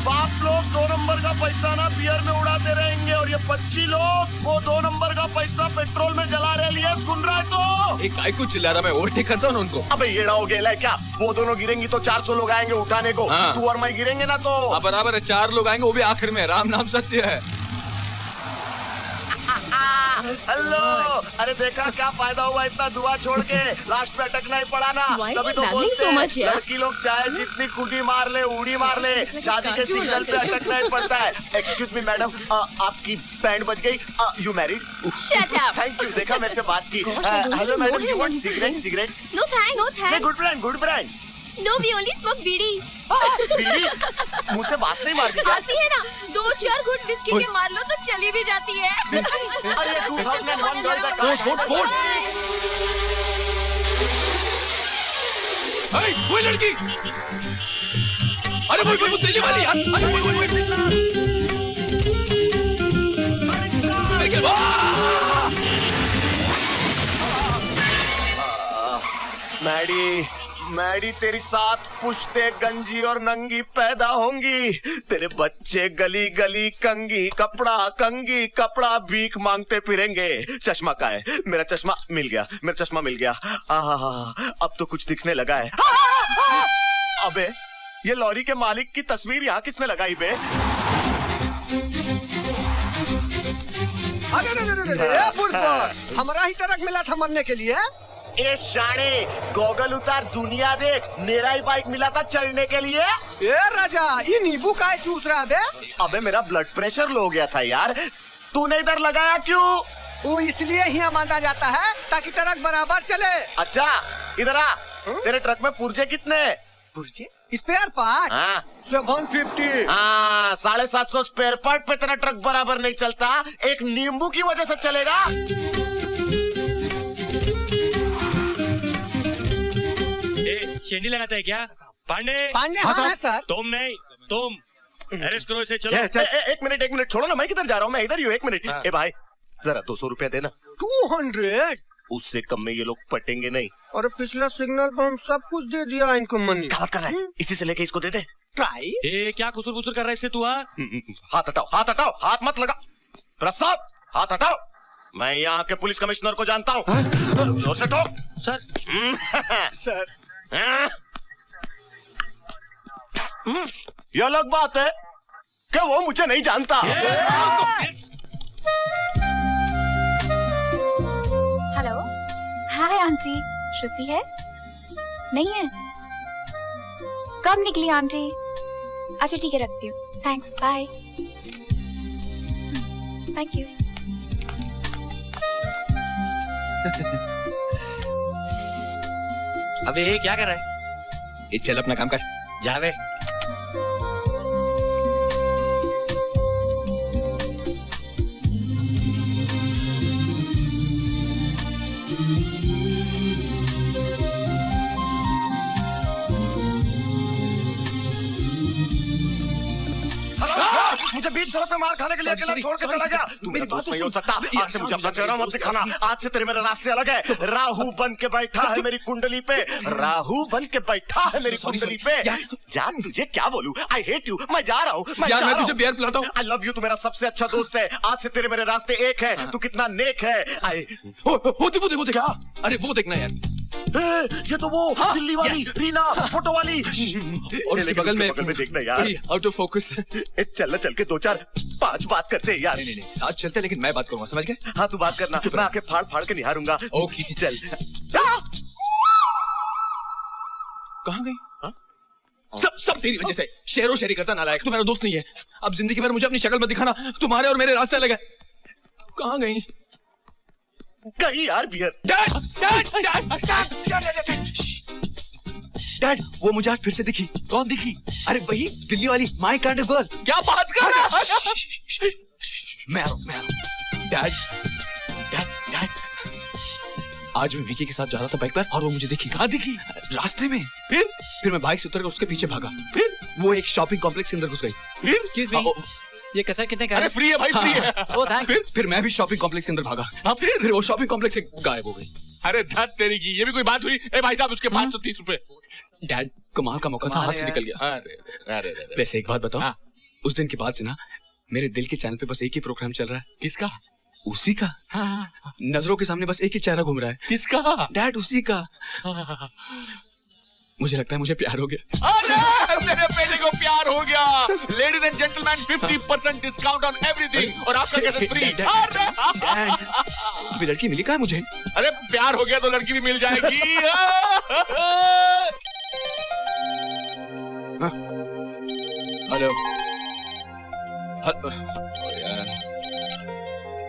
बाप लोग 2 नंबर का पैसा ना बियर में उड़ाते रहेंगे और ये 25 लोग वो 2 नंबर का पैसा पेट्रोल में जला रहे लिए। सुन रहा है तो एक काय को चिल्ला रहा, मैं ओवरटेक करता हूँ उनको। अबे येड़ा हो गया क्या? वो दोनों गिरेंगी तो 400 लोग आएंगे उठाने को। हाँ। तू और मैं गिरेंगे ना तो बराबर है, 4 लोग आएंगे, वो भी आखिर में। राम नाम सत्य है। हेलो, अरे देखा क्या फायदा हुआ इतना दुआ छोड़ के, लास्ट में अटकना ही पड़ा ना। तभी तो बोलते हैं लड़की लोग चाहे जितनी कुटी मार ले, उड़ी मार ले, शादी के सिग्नल पे अटकना ही पड़ता है। एक्सक्यूज मी मैडम, आपकी बैंड बज गई। You married? Thank you. देखा मेरे से बात की। Hello madam, you want cigarette? No thanks. Good brand. No, we only smoke bidi. Bidi? मुंह से बात नहीं मारती क्या? आती है ना, 2-4 घूंट विस्की के मार लो तो चली भी जाती है। अरे 2001 गर्ल का फोड़। वो लड़की, अरे वो दिल्ली वाली यार। मैडी तेरी 7 पुश्ते गंजी और नंगी पैदा होंगी। तेरे बच्चे गली गली कंगी कपड़ा भीख मांगते फिरेंगे। चश्मा का है? मेरा चश्मा मिल गया। अब तो कुछ दिखने लगा है। अबे ये लॉरी के मालिक की तस्वीर यहाँ किसने लगाई बे? अरे हमारा ही ट्रक मिला था मरने के लिए। ए शाणे, गॉगल उतार, दुनिया देख, मेरा ही बाइक मिला था चढ़ने के लिए। ए राजा, ये नींबू का चूस रहा है? अबे मेरा ब्लड प्रेशर लो गया था यार। तूने इधर लगाया क्यों? वो इसलिए ही माना जाता है ताकि ट्रक बराबर चले। अच्छा इधर आ। तेरे ट्रक में पुर्जे कितने? पुर्जे? Spare part? हाँ 750। हाँ, 750 स्पेयर पार्ट पे तेरा ट्रक बराबर नहीं चलता। एक नींबू की वजह से चलेगा। शेंडी लगाता है क्या? पांडे हाँ सर। तुम अरेस्ट करो इसे। चलो एक मिनट छोड़ो ना, मैं किधर जा रहा हूँ? मैं इधर ही हूँ। 1 मिनट। ए भाई जरा 200 रुपया देना। 200? उससे कम में ये लोग पटेंगे नहीं। और पिछला सिग्नल पर हम सब कुछ दे दिया इनको मनी। क्या बात कर रहा है? इसी से लेके इसको दे दे। ट्राई। क्या कुसुर कर रहा है इससे तू? हाथ हटाओ, हाथ मत लगा। प्रसाद, हाथ हटाओ। मैं यहाँ के पुलिस कमिश्नर को जानता हूँ। जोर से ठोक। सर ये अलग बात है कि वो मुझे नहीं जानता। Hello, hi aunty. श्रुति है? नहीं है? कब निकली आंटी? अच्छा ठीक है, रखती हूँ। Thanks, bye. Thank you. अबे ये क्या कर रहा है? ये चल अपना काम कर। जावे। मुझे बीच सड़क पे मार खाने के लिए अकेला छोड़ के चला गया। तू मेरी बात नहीं हो सकता। आज से मुझे अपना चेहरा मत दिखाना। आज से तेरे मेरे रास्ते अलग है। राहु बन के बैठा है मेरी कुंडली पे। जा, तुझे क्या बोलूं? I hate you. मैं जा रहा हूँ। मैं तुझे बियर पिलाता हूँ। I love you. तू मेरा सबसे अच्छा दोस्त है। आज से तेरे मेरे रास्ते एक है। तू कितना नेक है। वो देख क्या? अरे वो देखना यार, ये तो वो दिल्ली वाली रीना, फोटो वाली। और उसके बगल में देखना यार, आउट ऑफ फोकस। चल के 2-4-5 बात करते हैं यार। नहीं आज चलते, लेकिन मैं बात करूंगा, समझ गए? हाँ तू बात करना, मैं आके फाड़ के निहारूंगा। ओके चल। कहाँ गई? सब तेरी वजह से। शेरो शेरी करता नालायक। तू मेरा दोस्त नहीं है। अब जिंदगी भर मुझे अपनी शक्ल मत दिखाना। तुम्हारे और मेरे रास्ते अलग है। कहाँ गई यार बियर? डैड, वो मुझे आज फिर से दिखी। कौन दिखी? अरे वही दिल्ली वाली माय काइंड ऑफ गर्ल। क्या बात कर रहा है? मैं आ रहा हूँ। डैड, आज मैं विकी के साथ जा रहा था बाइक पर और वो मुझे दिखी। कहाँ दिखी? रास्ते में। फिर मैं बाइक से उतर कर उसके पीछे भागा। फिर वो एक शॉपिंग कॉम्प्लेक्स के अंदर घुस गई। ये कैसा कितने का? अरे फ्री है भाई, फ्री है। फिर मैं भी शॉपिंग कॉम्प्लेक्स के अंदर भागा। फिर वो शॉपिंग कॉम्प्लेक्स से गायब हो गई। अरे धत तेरी की, ये भी कोई बात हुई? ए भाई साहब, उसके 530 रुपए। डैड कमाल का मौका था, हाथ से निकल गया। अरे वैसे एक बात बताओ, हाँ। उस दिन के बाद से ना मेरे दिल के चैनल पे बस एक ही प्रोग्राम चल रहा है। किसका? उसी का। हाँ। नजरों के सामने बस एक ही चेहरा घूम रहा है। किसका? डैड उसी का। मुझे लगता है मुझे प्यार हो गया। अरे मेरे बेटे को प्यार हो गया। Ladies and gentleman 50% discount on everything और आपका कैसे फ्री। डैड अभी लड़की मिली कहाँ मुझे? अरे प्यार हो गया तो लड़की भी मिल जाएगी। Hello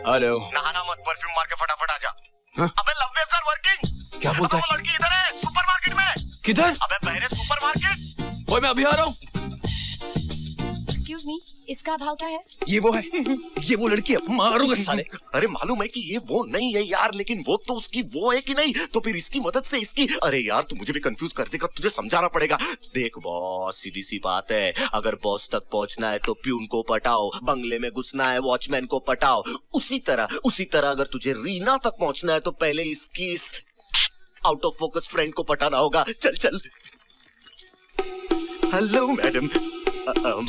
hello. नहाना मत, परफ्यूम मार के फटाफट आ जा। हाँ? अबे लव वेव्स आर वर्किंग। क्या बोलता है? वो लड़की इधर है, सुपरमार्केट में। किधर? अबे पहले सुपरमार्केट। ओए मैं अभी आ रहा हूँ। एक्सक्यूज मी, इसका भाव क्या है? ये वो है, ये वो लड़की है, मारूंगा साले। अरे मालूम है कि ये वो नहीं है यार, लेकिन वो तो उसकी वो है कि नहीं, तो फिर इसकी मदद से इसकी। अरे यार तू मुझे भी कंफ्यूज कर देगा, तुझे समझाना पड़ेगा। देख बॉस, सीधी सी बात है, अगर बॉस तक पहुंचना है तो प्यून को पटाओ, बंगले में घुसना है वॉचमैन को पटाओ। उसी तरह अगर तुझे रीना तक पहुंचना है तो पहले इसकी आउट ऑफ फोकस फ्रेंड को पटाना होगा। चल चल। हेलो मैडम,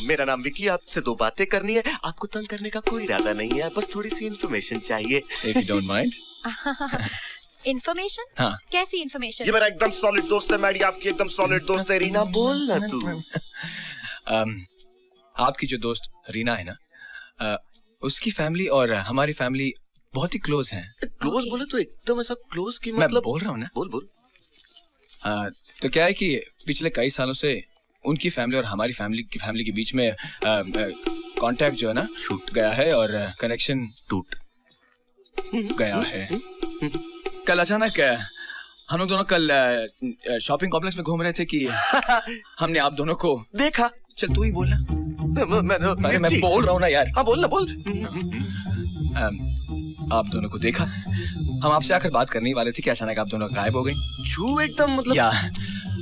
मेरा नाम विकी, आपसे 2 बातें करनी है। आपको तंग करने का कोई इरादा नहीं है, बस थोड़ी सी इन्फॉर्मेशन चाहिए। If you don't mind. Information? हाँ। कैसी इन्फॉर्मेशन? ये मेरा एकदम सॉलिड दोस्त है, मैडी आपकी एकदम सॉलिड दोस्त है। रीना बोल ना तू। आपकी जो दोस्त रीना है ना, उसकी फैमिली और हमारी फैमिली बहुत ही क्लोज हैं। क्लोज बोले तो एकदम ऐसा क्लोज की मैं मतलब? बोल रहा हूँ ना। बोल। तो क्या है कि पिछले कई सालों से उनकी फैमिली और हमारी फैमिली के बीच में कांटेक्ट जो है ना छूट गया है और कनेक्शन टूट गया है। कल अचानक हम लोग दोनों कल शॉपिंग कॉम्प्लेक्स में घूम रहे थे कि हमने आप दोनों को देखा। चल तू ही बोलना। अरे मैं मिर्ची। बोल रहा हूँ ना यार। हाँ बोल ना बोल। आप दोनों को देखा, हम आपसे आकर बात करने ही वाले थे कि अचानक आप दोनों गायब हो गई। छू एकदम मतलब। या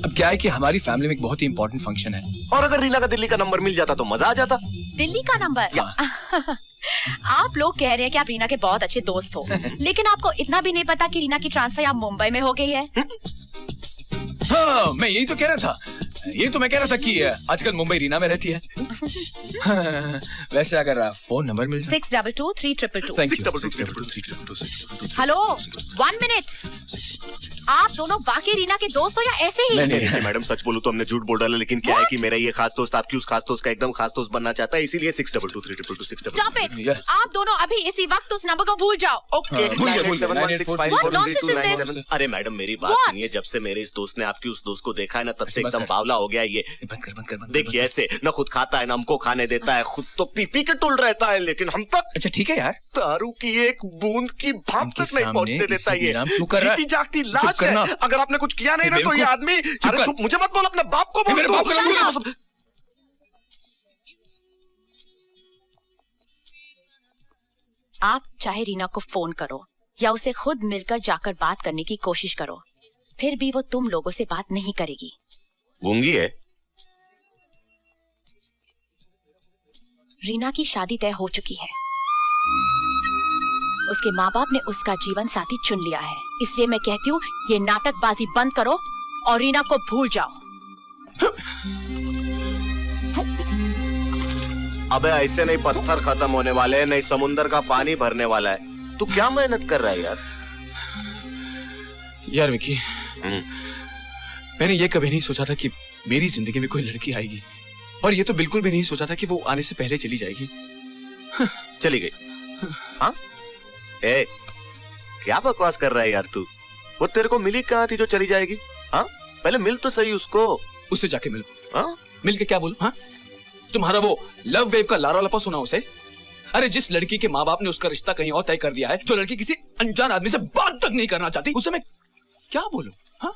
अब क्या है कि हमारी फैमिली में एक बहुत ही इंपॉर्टेंट फंक्शन है। और अगर रीना का दिल्ली का नंबर मिल जाता तो मजा आ जाता। दिल्ली का नंबर? आप लोग कह रहे हैं कि आप रीना के बहुत अच्छे दोस्त हो, लेकिन आपको इतना भी नहीं पता कि रीना की ट्रांसफर आप मुंबई में हो गई है। हाँ, मैं यही तो कह रहा था। ये तो मैं कह रहा था कि आजकल मुंबई रीना में रहती है। वैसे अगर फोन नंबर मिल जाए। 622-322। Thank you. Hello, 1 minute. आप दोनों वाकई रीना के दोस्त हो या ऐसे ही? नहीं मैडम, सच बोलूं तो हमने झूठ बोल डाला, लेकिन क्या है कि मेरा ये खास दोस्त आपकी उस खास दोस्त का एकदम खास दोस्त बनना चाहता है, इसीलिए 622-322-622। Stop it! Yes. आप दोनों अभी इसी वक्त उस नंबर को भूल जाओ। Okay. What nonsense is this? अरे मैडम मेरी बात What? सुनिए, जब से मेरे इस दोस्त ने आपकी उस दोस्त को देखा है ना, तब से बस एकदम कर। बावला हो गया ये। बंद कर। देखिए ऐसे न खुद खाता है न हमको खाने देता है, खुद तो पी के टुल रहता है, लेकिन हम तक अच्छा ठीक है यार। दारू की एक बूंद की भाप उनके तक नहीं सामने पहुंचने देता इसी ये। नाम क्यों कर रहा है? जीती जागती चुप लाश है। करना। अगर आपने कुछ किया नहीं ना तो ये बेवकूफ। आदमी। चुप अरे कर। चुप, मुझे मत बोल, अपने बाप को बोल। मेरे तू। बाप को Shut बोल। up. आप चाहे रीना को फोन करो या उसे खुद मिलकर जाकर बात करने की कोशिश करो, फिर भी वो तुम लोगों से बात नहीं करेगी। गूंगी है। रीना की शादी तय हो चुकी है। उसके माँ बाप ने उसका जीवन साथी चुन लिया है, इसलिए मैं कहती हूँ ये नाटकबाजी बंद करो और रीना को भूल जाओ। अबे ऐसे नहीं पत्थर खत्म होने वाले, नहीं समुंदर का पानी भरने वाला है। तू क्या मेहनत कर रहा है यार? यार विकी, मैंने ये कभी नहीं सोचा था कि मेरी जिंदगी में कोई लड़की आएगी, और ये तो बिल्कुल भी नहीं सोचा था कि वो आने से पहले चली जाएगी। चली गई। हाँ? ए, क्या बकवास कर रहा है यार तू? वो तेरे को मिली कहाँ थी जो चली जाएगी? हाँ? पहले मिल तो सही उसको। उससे जाके मिलो। हाँ? मिल के क्या बोलूं? हाँ? तुम्हारा वो लव वेव का लारा लपा सुना उसे? अरे जिस लड़की के माँ बाप ने उसका रिश्ता कहीं और तय कर दिया है, जो लड़की किसी अनजान आदमी से बात तक नहीं करना चाहती, उसे मैं क्या बोलूं? हाँ?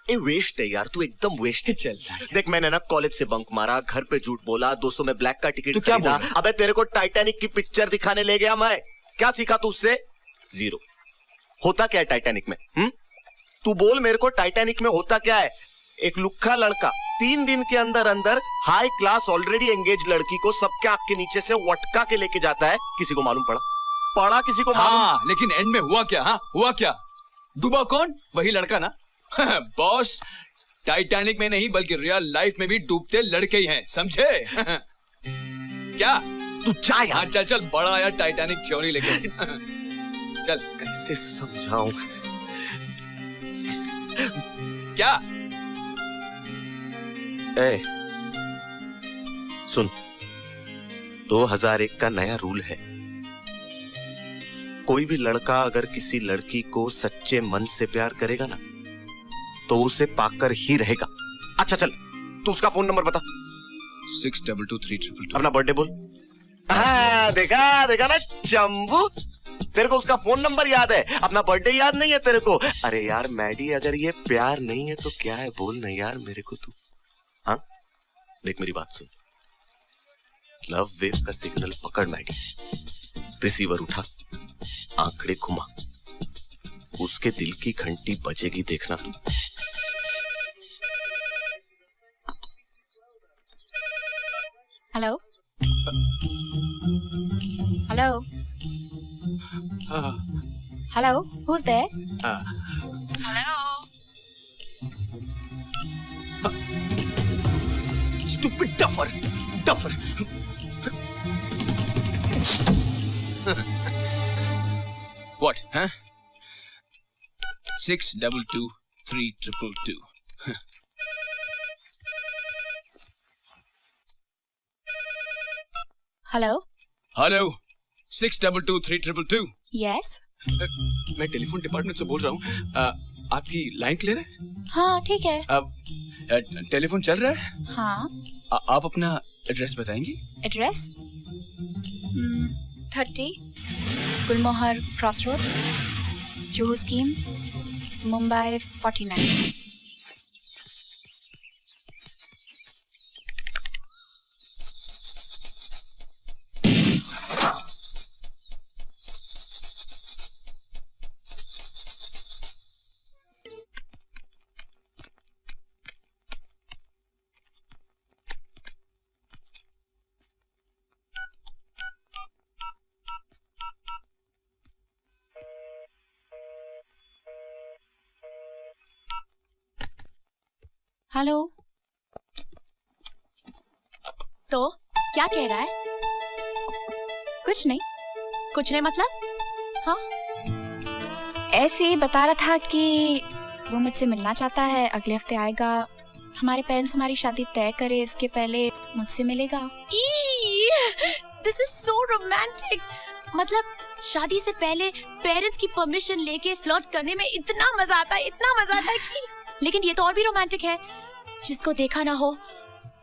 ए वेस्ट है यार, तू एकदम वेस्ट है। चल देख मैंने ना कॉलेज से बंक मारा, घर पे झूठ बोला, 200 में ब्लैक का टिकट तू क्या खरीदा। बोल रहा है? अबे तेरे को टाइटैनिक की पिक्चर दिखाने ले गया मैं। क्या सीखा तू उससे? 0। होता क्या है टाइटैनिक में? तू बोल मेरे को, टाइटैनिक में होता क्या है? एक लुक्खा लड़का 3 दिन के अंदर अंदर हाई क्लास ऑलरेडी एंगेज लड़की को सबके आंख के नीचे से वटका के लेके जाता है। किसी को मालूम पड़ा किसी को मालूम? हाँ, लेकिन एंड में हुआ क्या? हाँ, हुआ क्या? डूबा कौन? वही लड़का ना। बॉस, टाइटैनिक में नहीं बल्कि रियल लाइफ में भी डूबते लड़के ही हैं, समझे? क्या तू जा यार। हाँ चल चल, बड़ा आया टाइटैनिक थ्योरी लेके। चल। कैसे समझाऊं? क्या? ए, सुन, 2001 का नया रूल है, कोई भी लड़का अगर किसी लड़की को सच्चे मन से प्यार करेगा ना तो उसे पाकर ही रहेगा। अच्छा चल, तू उसका फोन नंबर बता। 622322। अपना बर्थडे बोल। हाँ, देखा देखा ना चंबू, तेरे को उसका फोन नंबर याद है, अपना बर्थडे याद नहीं है तेरे को। अरे यार मैडी, अगर ये प्यार नहीं है तो क्या है, बोल नहीं यार मेरे को तू। हाँ देख मेरी बात सुन, लव वेव का सिग्नल पकड़ मैडी, रिसीवर उठा, आंकड़े घुमा, उसके दिल की घंटी बजेगी, देखना तू। Hello hello hello, who's there? Hello. Stupid duffer, duffer. What? Huh? 622322. Hello. Hello, 622322. Yes. मैं टेलीफोन डिपार्टमेंट से बोल रहा हूँ। आपकी लाइन क्लियर है? हाँ ठीक है। टेलीफोन चल रहा है? हाँ। आप अपना एड्रेस बताएंगी? Address 30 Gulmohar cross road, Juhu scheme, Mumbai 49। Hello. तो क्या कह रहा है? कुछ नहीं। कुछ नहीं मतलब? हाँ, ऐसे ही बता रहा था कि वो मुझसे मिलना चाहता है, अगले हफ्ते आएगा, हमारे पेरेंट्स हमारी शादी तय करे इसके पहले मुझसे मिलेगा। This is so romantic. मतलब शादी से पहले पेरेंट्स की परमिशन लेके फ्लर्ट करने में इतना मजा आता है, इतना मजा आता है कि लेकिन ये तो और भी रोमांटिक है, जिसको देखा ना हो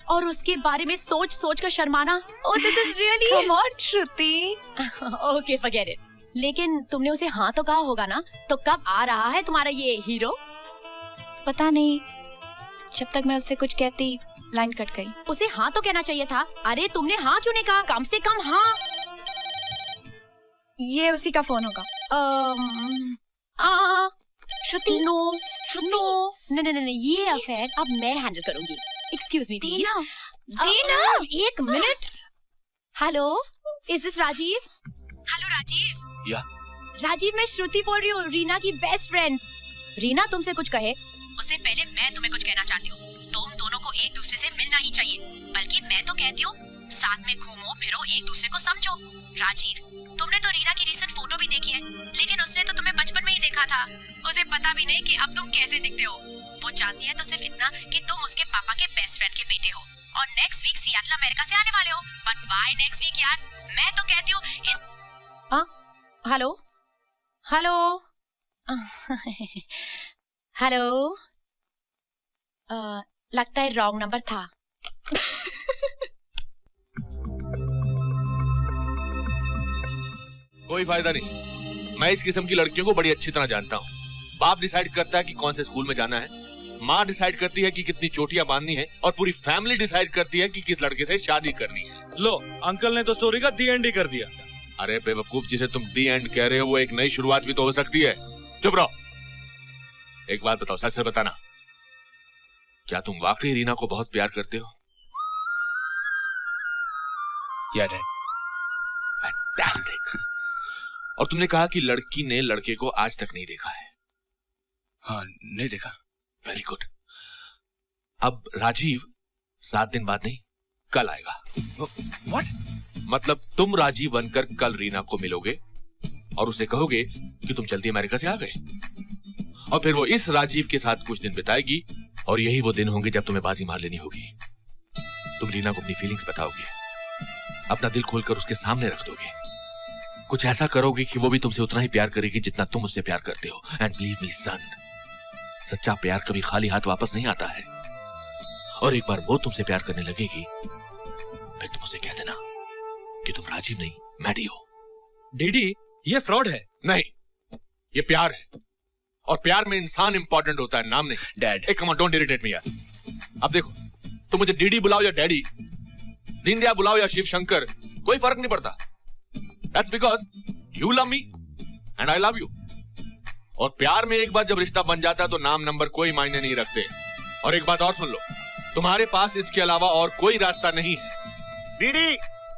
और उसके बारे में सोच सोच कर शर्माना। Oh this is really come on Shruti. Okay forget it. लेकिन तुमने उसे हाँ तो कहा होगा ना, तो कब आ रहा है तुम्हारा ये हीरो? पता नहीं, जब तक मैं उससे कुछ कहती लाइन कट गई। उसे हाँ तो कहना चाहिए था। अरे तुमने हाँ क्यों नहीं कहा? कम से कम हाँ। ये उसी का फोन होगा। श्रुति नो नहीं, ये अफेयर अब मैं हैंडल करूंगी। एक्सक्यूज मी दीना, एक मिनट। Hello, is this Rajiv? Hello Rajiv. Yeah Rajiv, मैं श्रुति बोल रही हूँ, रीना की बेस्ट फ्रेंड। रीना तुमसे कुछ कहे उससे पहले मैं तुम्हें कुछ कहना चाहती हूँ। तुम दोनों को एक दूसरे से मिलना ही चाहिए, बल्कि मैं तो कहती हूँ साथ में घूमो फिरो, एक दूसरे को समझो। राजीव, तुमने तो रीना की रिसेंट फोटो भी देखी है, लेकिन उसने तो तुम्हें बचपन में ही देखा था। उसे पता भी नहीं कि अब तुम कैसे दिखते हो। वो जानती है तो सिर्फ इतना कि तुम उसके पापा के बेस्ट फ्रेंड के बेटे हो और नेक्स्ट वीक सियाटल अमेरिका से आने वाले हो। बट व्हाई नेक्स्ट वीक यार? मैं तो कहती हूँ इस हेलो हेलो लगता है रॉन्ग नंबर था। कोई फायदा नहीं, मैं इस किस्म की लड़कियों को बड़ी अच्छी तरह जानता हूँ। बाप डिसाइड करता है कि कौन से स्कूल में जाना है, माँ डिसाइड करती है कि कितनी चोटियां बांधनी है, और पूरी फैमिली डिसाइड करती है कि किस लड़के से शादी करनी है। लो, अंकल ने तो स्टोरी का दी एंड ही कर दिया। अरे बेवकूफ, जिसे तुम दी एंड कह रहे हो वो एक नई शुरुआत भी तो हो सकती है। चुप रहो। एक बात बताओ, सच से बताना, क्या तुम वाकई रीना को बहुत प्यार करते हो? Fantastic. और तुमने कहा कि लड़की ने लड़के को आज तक नहीं देखा है। हाँ, नहीं देखा। Very good. अब राजीव 7 दिन बाद नहीं, कल आएगा। What? मतलब तुम राजीव बनकर कल रीना को मिलोगे और उसे कहोगे कि तुम जल्दी अमेरिका से आ गए, और फिर वो इस राजीव के साथ कुछ दिन बिताएगी, और यही वो दिन होंगे जब तुम्हें बाजी मार लेनी होगी। तुम रीना को अपनी फीलिंग्स बताओगे, अपना दिल खोलकर उसके सामने रख दोगे, कुछ ऐसा करोगे कि वो भी तुमसे उतना ही प्यार करेगी जितना तुम उससे प्यार करते हो। एंड बिलीव मी सन, सच्चा प्यार कभी खाली हाथ वापस नहीं आता है, और एक बार वो तुमसे प्यार करने लगेगी फिर तुम उसे कह देना कि तुम राजीव नहीं मैडी हो। डीडी, ये फ्रॉड है। नहीं, ये प्यार है, और प्यार में इंसान इंपॉर्टेंट होता है, नाम नहीं। डैड, एक come on, don't irritate me यार। अब देखो, तुम मुझे डीडी बुलाओ या डैडी, दीनदयाल बुलाओ या शिव शंकर, कोई फर्क नहीं पड़ता। That's because you love me and I love you। और प्यार में एक बार जब रिश्ता बन जाता है तो नाम नंबर कोई मायने नहीं रखते। और एक बात और सुन लो, तुम्हारे पास इसके अलावा और कोई रास्ता नहीं है। दीदी,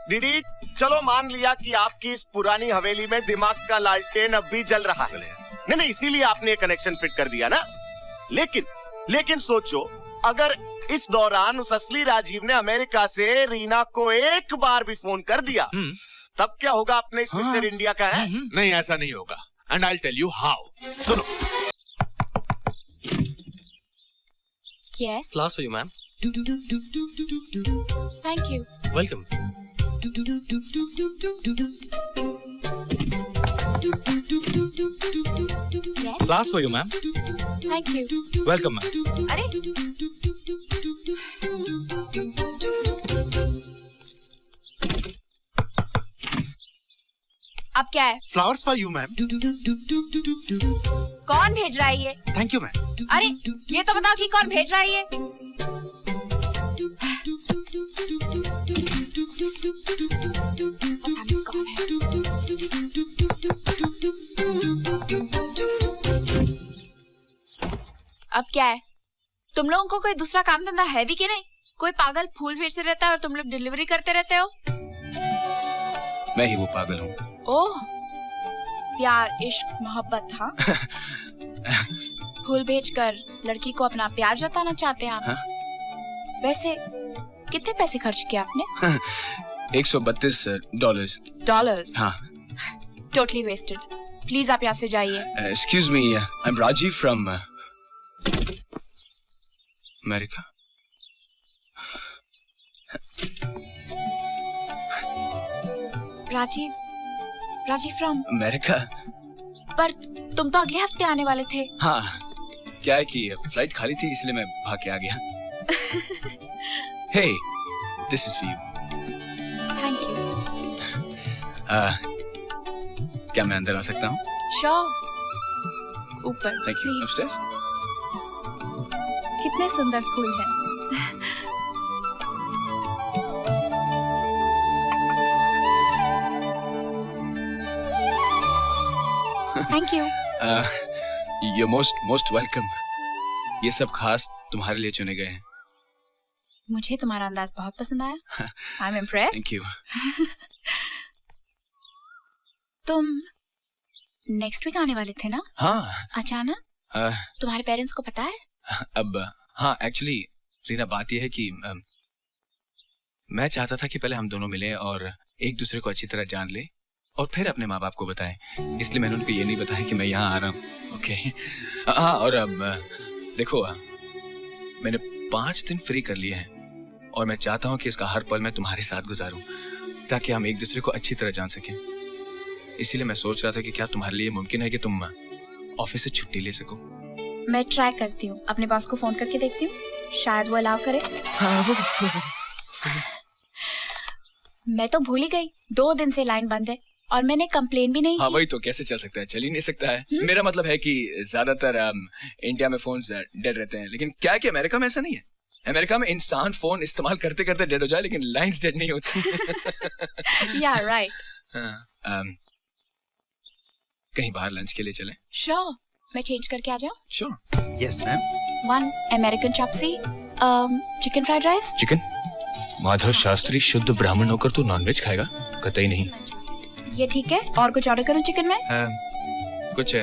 दीदी, चलो मान लिया कि आपकी इस पुरानी हवेली में दिमाग का लालटेन अब भी जल रहा है। नहीं, इसीलिए आपने कनेक्शन फिट कर दिया ना। लेकिन सोचो, अगर इस दौरान उस असली राजीव ने अमेरिका से रीना को एक बार भी फोन कर दिया, तब क्या होगा अपने इस मिस्टर इंडिया का है? नहीं, ऐसा नहीं होगा। And I tell you how. सुनो। Yes. Class for you ma'am. Thank you. Welcome. Yes. Class for you ma'am. Thank you. Welcome ma'am. अरे अब क्या है? Flowers for you ma'am. कौन भेज रहा है ये? Thank you ma'am. अरे ये तो बताओ कि कौन भेज रहा है ये? कौन है? अब क्या है? तुम लोगों को कोई दूसरा काम धंधा है भी कि नहीं? कोई पागल फूल भेजते रहता है और तुम लोग डिलीवरी करते रहते हो। मैं ही वो पागल हूँ। ओह, प्यार, इश्क, मोहब्बत, हाँ। फूल भेजकर लड़की को अपना प्यार जताना चाहते हैं आप। हाँ? वैसे कितने पैसे खर्च किए आपने? $132। डॉलर्स? हाँ। Totally wasted. प्लीज आप यहाँ से जाइए। Excuse me, I'm Rajiv from America। Rajiv from America. पर तुम तो अगले हफ्ते आने वाले थे। हाँ, क्या है कि फ्लाइट खाली थी इसलिए मैं भाग के आ गया। Hey, this is for you। Thank you. क्या मैं अंदर आ सकता हूँ? श्योर। ऊपर। Thank you। Please। Upstairs? कितने सुंदर फूल हैं। Thank you. You're most welcome। ये सब खास तुम्हारे लिए चुने गए हैं। मुझे तुम्हारा अंदाज बहुत पसंद आया। I'm impressed। Thank you। तुम नेक्स्ट वीक आने वाले थे ना? हाँ। अचानक? तुम्हारे पेरेंट्स को पता है? अब हाँ, एक्चुअली रीना, बात यह है कि मैं चाहता था कि पहले हम दोनों मिलें और एक दूसरे को अच्छी तरह जान लें और फिर अपने माँ बाप को बताएं। इसलिए मैंने उनको ये नहीं बताया कि मैं यहाँ आ रहा हूँ। ओके। हाँ, और अब देखो, मैंने 5 दिन फ्री कर लिए हैं और मैं चाहता हूँ कि इसका हर पल मैं तुम्हारे साथ गुजारूं ताकि हम एक दूसरे को अच्छी तरह जान सकें। इसीलिए मैं सोच रहा था कि क्या तुम्हारे लिए मुमकिन है कि तुम ऑफिस से छुट्टी ले सको? मैं ट्राई करती हूँ, अपने बॉस को फोन करके देखती हूँ, शायद वो अलाउ करे। मैं तो भूल ही गई, 2 दिन से लाइन बंद है और मैंने कंप्लेन भी नहीं हाँ, की। वही तो, कैसे चल सकता है? चल ही नहीं सकता है। मेरा मतलब है कि ज्यादातर इंडिया में फोन डेड रहते हैं, लेकिन क्या है कि अमेरिका में ऐसा नहीं है। अमेरिका में इंसान फोन इस्तेमाल करते करते डेड हो जाए लेकिन लाइंस डेड नहीं होती। या राइट। कहीं बाहर लंच के लिए चलें? श्योर, मैं चेंज करके आ जाऊँ? Sure. Yes ma'am. 1 American chopsuey, chicken fried rice. Chicken? Madhav Shastri शुद्ध ब्राह्मण होकर तू नॉनवेज खाएगा? कतई नहीं। ये ठीक है, और कुछ ऑर्डर करूँ चिकन में? कुछ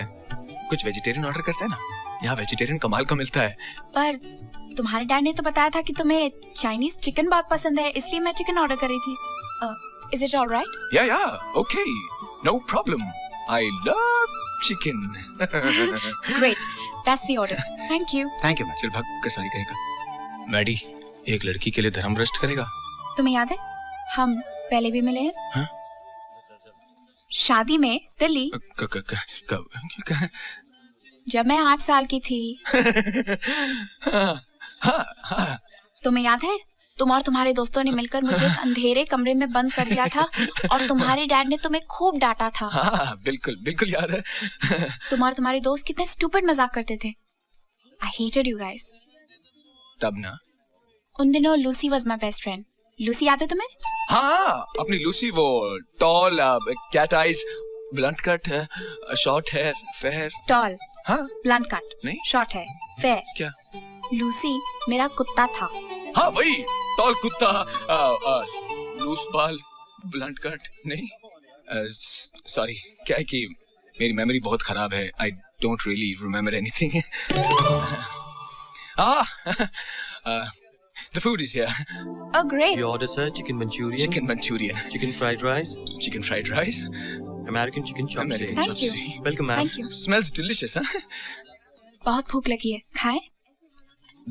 वेजिटेरियन ऑर्डर करते हैं ना, यहाँ वेजिटेरियन कमाल का मिलता है। पर तुम्हारे डैड ने तो बताया था कि तुम्हें चाइनीज चिकन बहुत पसंद है, इसलिए मैं चिकन ऑर्डर कर रही थी. Is it alright? Yeah, okay. No problem. I love chicken. Great, that's the order. Thank you. Thank you. चल भाग कसाई कहेगा. मैडी, एक लड़की के लिए धर्म भ्रष्ट करेगा. तुम्हें याद है हम पहले भी मिले हैं? हाँ? शादी में दिल्ली, जब मैं 8 साल की थी. हाँ. तुम्हें याद है तुम और तुम्हारे दोस्तों ने मिलकर मुझे एक अंधेरे कमरे में बंद कर दिया था और तुम्हारे डैड ने तुम्हें खूब डांटा था. हाँ, बिल्कुल याद है. तुम और तुम्हारे दोस्त कितने स्टूपिड मजाक करते थे. I hated you guys. तब ना. उन दिनों Lucy was my best friend. Lucy याद है तुम्हें? हाँ, अपनी लूसी, वो tall, cat eyes, blunt cut, short hair, fair. Tall, हाँ. ब्लंट कट, नहीं. शॉर्ट है, फेयर. क्या? लूसी मेरा कुत्ता था. हाँ वही, टॉल कुत्ता, लूज बाल, ब्लंट कट. नहीं, सॉरी, क्या है कि मेरी मेमोरी बहुत खराब है. I don't really remember anything. The food is here. Oh great. You order, sir, chicken Manchurian. Chicken Manchurian. Chicken fried rice. Chicken fried rice. American chicken chopstick. American Thank you. chopstick. Welcome, ma'am. Thank you. Smells delicious, huh? बहुत भूख लगी है, खाएं?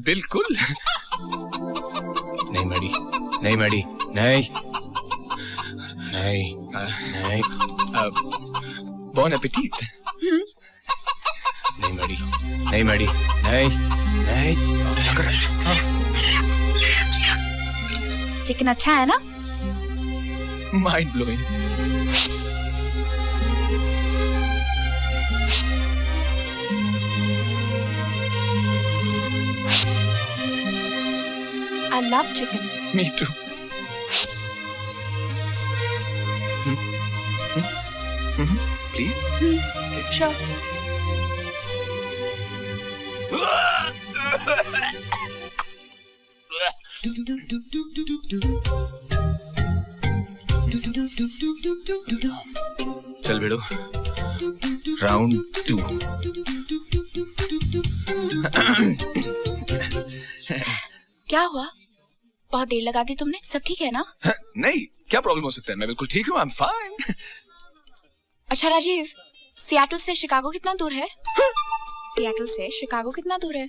बिल्कुल. नहीं Maddie, नहीं. Bon appetit. नहीं Maddie. क्या कर रहा है? चिकन अच्छा है ना? Mind blowing. I love chicken. Me too. Please. Sure. चल बेड़ो. Round 2. क्या हुआ? बहुत देर लगा दी तुमने. सब ठीक है ना? नहीं, क्या प्रॉब्लम हो सकता है? मैं बिल्कुल ठीक हूँ. I'm fine. अच्छा राजीव, सियाटल से शिकागो कितना दूर है? सियाटल से शिकागो कितना दूर है?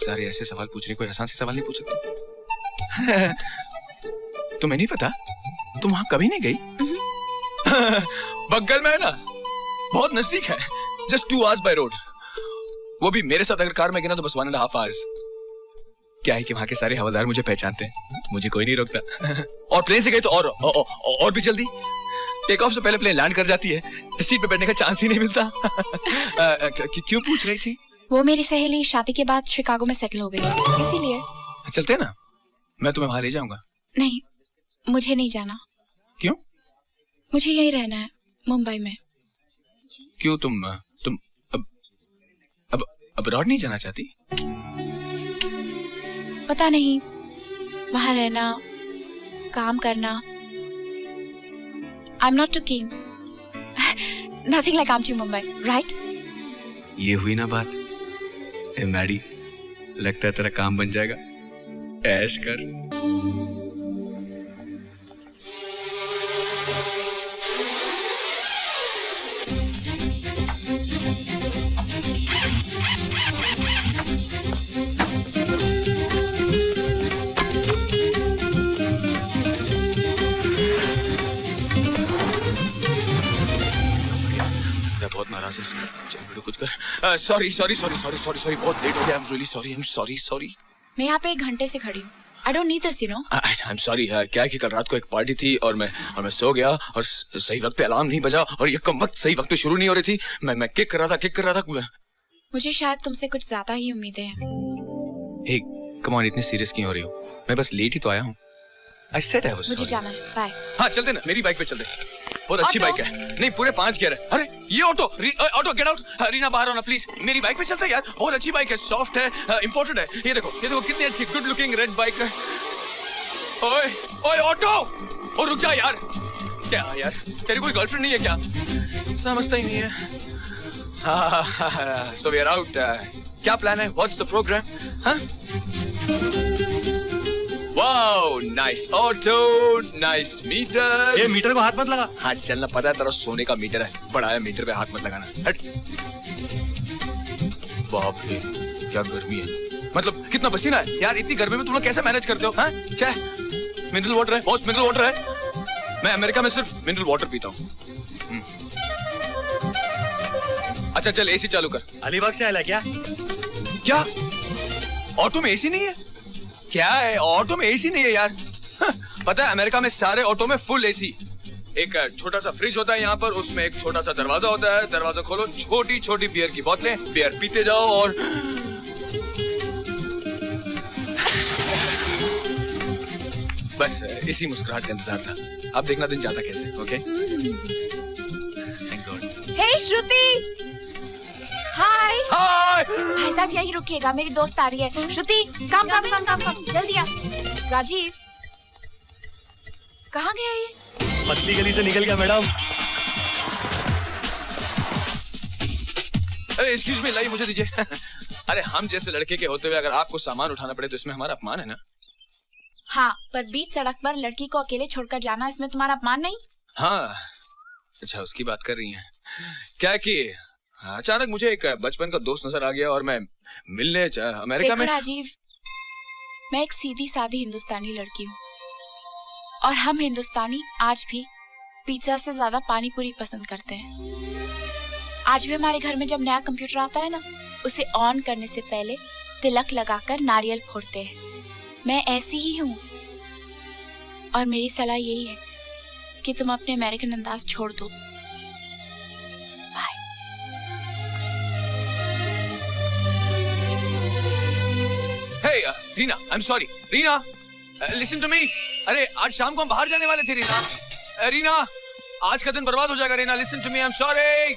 सारे ऐसे सवाल पूछने कोई आसान से सवाल नहीं पूछ सकते. तुम्हें नहीं पता? तुम वहाँ कभी नहीं गई? बगल में है ना, बहुत नजदीक है. Just 2 hours by road. वो भी मेरे साथ अगर कार में गए ना तो बस 1.5 hours. क्या है कि वहाँ के सारे हवलदार मुझे पहचानते हैं, मुझे कोई नहीं रोकता. और प्लेन से गए तो और भी जल्दी. टेक ऑफ से पहले प्लेन लैंड कर जाती है, सीट पे बैठने का चांस ही नहीं मिलता. क्यों पूछ रही थी? वो मेरी सहेली शादी के बाद शिकागो में सेटल हो गई, इसीलिए. चलते ना, मैं तुम्हें वहां ले जाऊंगा. नहीं, मुझे नहीं जाना. क्यों? मुझे यही रहना है, मुंबई में. क्यों? तुम अब अब्रॉड नहीं जाना चाहती? पता नहीं, वहां रहना, काम करना. I'm not too keen. Nothing like Auntie Mumbai, right? ये हुई ना बात. ए मैडी, लगता है तेरा काम बन जाएगा. ऐश कर. बहुत नाराज है. चल बेटा कुछ कर. सॉरी बहुत लेट हो गया. I'm really sorry. मैं यहाँ पे 1 घंटे से खड़ी हूँ. I don't need this, you know. I'm sorry. क्या है कि कल रात को एक पार्टी थी और मैं सो गया और सही वक्त पे अलार्म नहीं बजा और ये कम वक्त सही वक्त पे शुरू नहीं हो रही थी. मैं किक कर रहा था. मुझे शायद तुमसे कुछ ज्यादा ही उम्मीदें हैं. Hey, come on, इतनी सीरियस क्यों हो रही हो? मैं बस लेट ही तो आया हूँ. I said I was मुझे sorry. जाना है. बाय. हाँ चलते ना, मेरी बाइक पे चलते. बहुत अच्छी बाइक है. नहीं, पूरे 5 गियर है. अरे ये ऑटो गेट आउट. रीना बाहर आना प्लीज. मेरी बाइक पे चलते यार. बहुत अच्छी बाइक है, सॉफ्ट है, इंपोर्टेड है. ये देखो कितनी अच्छी गुड लुकिंग रेड बाइक है. ओए ऑटो, और रुक जा यार. क्या यार, तेरी कोई गर्लफ्रेंड नहीं है क्या? समझता ही नहीं है. So we are out. क्या प्लान है? What's the programme? हाँ wow, nice auto, nice meter. ये मीटर को हाथ मत लगा। हाँ चलना, पता है तेरा सोने का मीटर है, बड़ा है, मीटर पे हाथ मत लगाना। हट। बाप रे क्या गर्मी है, मतलब कितना पसीना है यार, इतनी गर्मी में तुम लोग कैसे मैनेज करते हो? हाँ क्या मिनरल वाटर है बॉस, मिनरल वाटर है। मैं अमेरिका में सिर्फ मिनरल वाटर पीता हूँ। अच्छा चल एसी चालू कर। अलीबाग से आया क्या? क्या ऑटो में एसी नहीं है? क्या है ऑटो में एसी नहीं है यार? पता है अमेरिका में सारे ऑटो में फुल एसी। एक छोटा सा फ्रिज होता है यहाँ पर, उसमें एक छोटा सा दरवाजा होता है, दरवाजा खोलो, छोटी छोटी बियर की बोतलें, बियर पीते जाओ और बस इसी मुस्कुराहट का इंतजार था। अब देखना दिन जाता कैसे। Okay thank God. Hey Shruti, hi. Hi भाई साहब यहीं रुकिएगा, मेरी दोस्त आ रही है। श्रुति काम काम काम काम काम, जल्दी आ। राजीव कहाँ गया ये? पतली गली से निकल गया मैडम। अरे एक्सक्यूज मी, लाई मुझे दीजिए। अरे हम जैसे लड़के के होते हुए अगर आपको सामान उठाना पड़े तो इसमें हमारा अपमान है ना? हाँ, पर बीच सड़क पर लड़की को अकेले छोड़कर जाना, इसमें तुम्हारा अपमान नहीं? हाँ अच्छा उसकी बात कर रही हैं। क्या कि अचानक मुझे एक बचपन का दोस्त नजर आ गया और मैं मिलने अमेरिका में। राजीव, मैं एक सीधी सादी हिंदुस्तानी लड़की हूँ और हम हिंदुस्तानी आज भी पिज्जा से ज्यादा पानी पूरी पसंद करते हैं। आज भी हमारे घर में जब नया कंप्यूटर आता है ना, उसे ऑन करने से पहले तिलक लगाकर नारियल फोड़ते हैं। मैं ऐसी ही हूँ और मेरी सलाह यही है कि तुम अपने अमेरिकन अंदाज छोड़ दो। Hey, Reena, I'm sorry. Reena, listen to me. अरे आज शाम को हम बाहर जाने वाले थे रीना। रीना, आज का दिन बर्बाद हो जाएगा Reena, listen to me, I'm sorry.